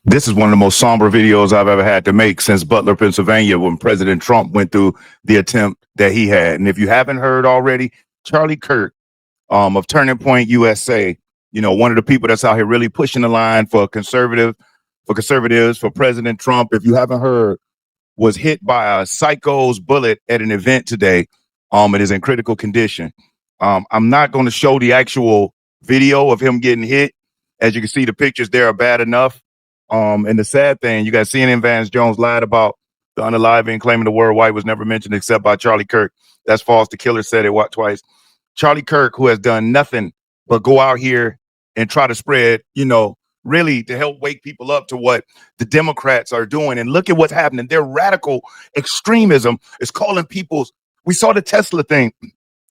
This is one of the most somber videos I've ever had to make since Butler, Pennsylvania, when President Trump went through the attempt that he had. And if you haven't heard already, Charlie Kirk of Turning Point USA, one of the people that's out here really pushing the line for conservatives, for President Trump, if you haven't heard, was hit by a psycho's bullet at an event today. It is in critical condition. I'm not going to show the actual video of him getting hit. As you can see, the pictures there are bad enough. And the sad thing, you got CNN Vance Jones lied about the unaliving, claiming the word white was never mentioned except by Charlie Kirk. That's false. The killer said it twice. Charlie Kirk, who has done nothing but go out here and try to spread, really to help wake people up to what the Democrats are doing. And look at what's happening. Their radical extremism is calling people's. We saw the Tesla thing.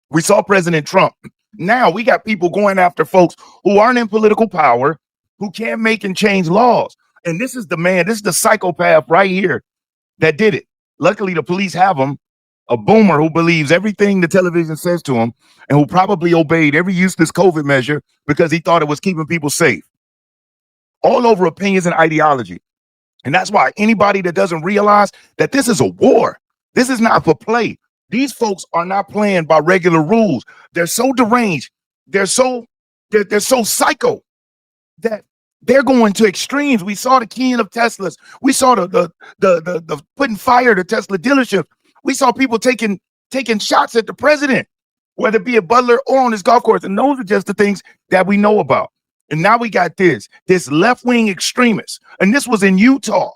We saw President Trump. Now we got people going after folks who aren't in political power, who can't make and change laws. And this is the psychopath right here that did it. Luckily, the police have him, a boomer who believes everything the television says to him and who probably obeyed every useless COVID measure because he thought it was keeping people safe. All over opinions and ideology. And that's why anybody that doesn't realize that this is a war, this is not for play. These folks are not playing by regular rules. They're so deranged. They're so psycho that they're going to extremes. We saw the keying of Teslas. We saw the putting fire to Tesla dealership. We saw people taking shots at the president, whether it be at Butler or on his golf course. And those are just the things that we know about. And now we got this left-wing extremist. And this was in Utah.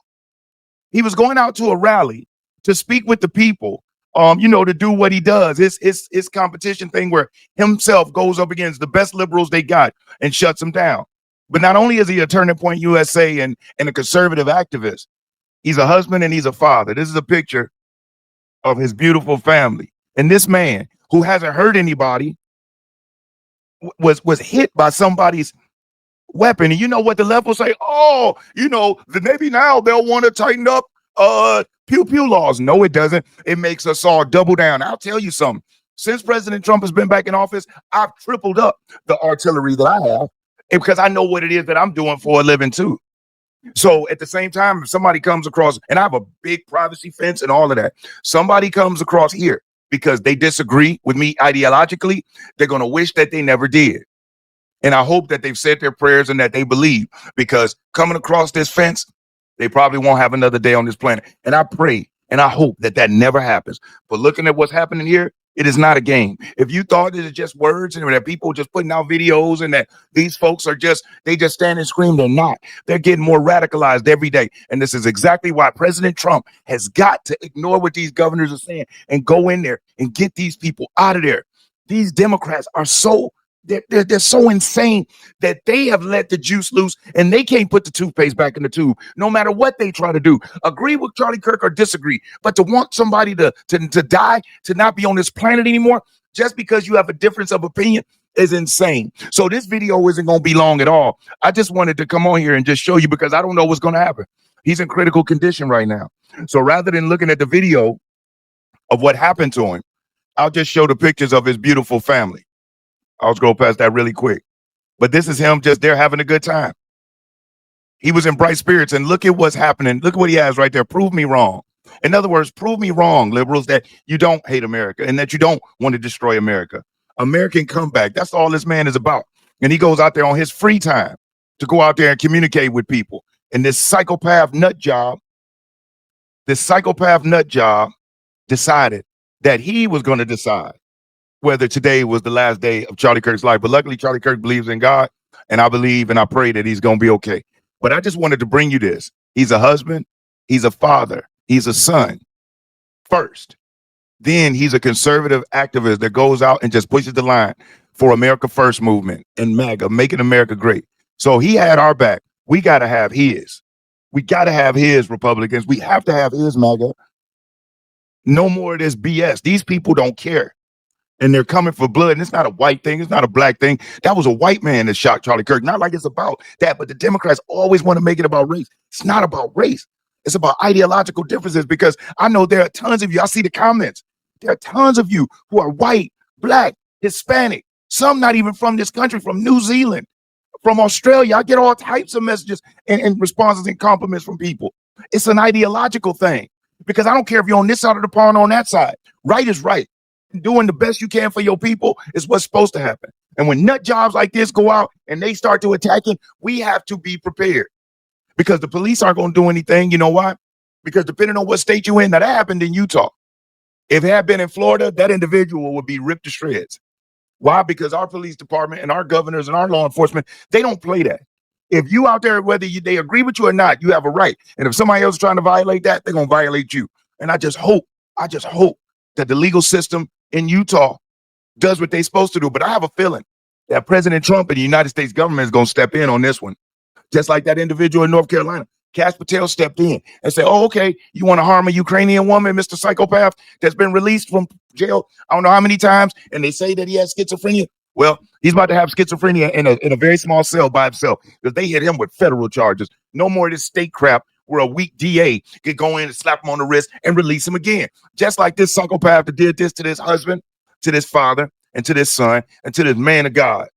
He was going out to a rally to speak with the people, to do what he does. His competition thing where himself goes up against the best liberals they got and shuts them down. But not only is he a Turning Point USA and a conservative activist, he's a husband and he's a father. This is a picture of his beautiful family. And this man, who hasn't hurt anybody, was hit by somebody's weapon. And you know what the left will say? Oh, the Navy now, they'll want to tighten up pew laws. No, it doesn't. It makes us all double down. I'll tell you something. Since President Trump has been back in office, I've tripled up the artillery that I have because I know what it is that I'm doing for a living too. So at the same time, if somebody comes across, and I have a big privacy fence and all of that, somebody comes across here because they disagree with me ideologically, they're going to wish that they never did. And I hope that they've said their prayers and that they believe, because coming across this fence, they probably won't have another day on this planet. And I pray and I hope that never happens. But looking at what's happening here, it is not a game. If you thought it is just words and that people just putting out videos and that these folks are they just stand and scream, they're not. They're getting more radicalized every day. And this is exactly why President Trump has got to ignore what these governors are saying and go in there and get these people out of there. These Democrats are they're so insane that they have let the juice loose and they can't put the toothpaste back in the tube, no matter what they try to do. Agree with Charlie Kirk or disagree, but to want somebody to die, to not be on this planet anymore, just because you have a difference of opinion is insane. So this video isn't going to be long at all. I just wanted to come on here and just show you because I don't know what's going to happen. He's in critical condition right now. So rather than looking at the video of what happened to him, I'll just show the pictures of his beautiful family. I'll scroll past that really quick. But this is him just there having a good time. He was in bright spirits, and look at what's happening. Look at what he has right there. Prove me wrong. In other words, prove me wrong, liberals, that you don't hate America and that you don't want to destroy America. American comeback. That's all this man is about. And he goes out there on his free time to go out there and communicate with people. And this psychopath nut job decided that he was going to decide whether today was the last day of Charlie Kirk's life. But luckily, Charlie Kirk believes in God, and I believe and I pray that he's going to be okay. But I just wanted to bring you this. He's a husband. He's a father. He's a son first. Then he's a conservative activist that goes out and just pushes the line for America First movement and MAGA, making America great. So he had our back. We got to have his. We got to have his Republicans. We have to have his MAGA. No more of this BS. These people don't care. And they're coming for blood. And it's not a white thing. It's not a black thing. That was a white man that shot Charlie Kirk. Not like it's about that, but the Democrats always want to make it about race. It's not about race. It's about ideological differences, because I know there are tons of you. I see the comments. There are tons of you who are white, black, Hispanic, some not even from this country, from New Zealand, from Australia. I get all types of messages and responses and compliments from people. It's an ideological thing, because I don't care if you're on this side of the pond or on that side. Right is right. Doing the best you can for your people is what's supposed to happen. And when nut jobs like this go out and they start to attacking, we have to be prepared, because the police aren't going to do anything. You know why? Because depending on what state you're in, now that happened in Utah. If it had been in Florida, that individual would be ripped to shreds. Why? Because our police department and our governors and our law enforcement, they don't play that. If you out there, whether they agree with you or not, you have a right. And if somebody else is trying to violate that, they're going to violate you. And I just hope that the legal system in Utah does what they're supposed to do. But I have a feeling that President Trump and the United States government is going to step in on this one. Just like that individual in North Carolina. Cash Patel stepped in and said, oh, okay, you want to harm a Ukrainian woman, Mr. Psychopath, that's been released from jail I don't know how many times, and they say that he has schizophrenia. Well, he's about to have schizophrenia in a very small cell by himself, because they hit him with federal charges. No more of this state crap where a weak DA could go in and slap him on the wrist and release him again. Just like this psychopath that did this to this husband, to this father, and to this son, and to this man of God.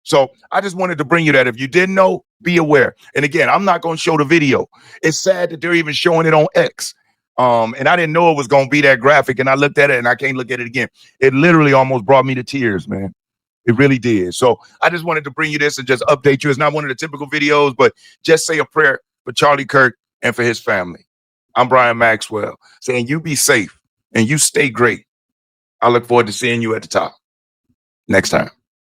So I just wanted to bring you that. If you didn't know, be aware. And again, I'm not going to show the video. It's sad that they're even showing it on X. And I didn't know it was going to be that graphic. And I looked at it and I can't look at it again. It literally almost brought me to tears, man. It really did. So I just wanted to bring you this and just update you. It's not one of the typical videos, but just say a prayer for Charlie Kirk and for his family. I'm Brian Maxwell saying you be safe and you stay great. I look forward to seeing you at the top next time.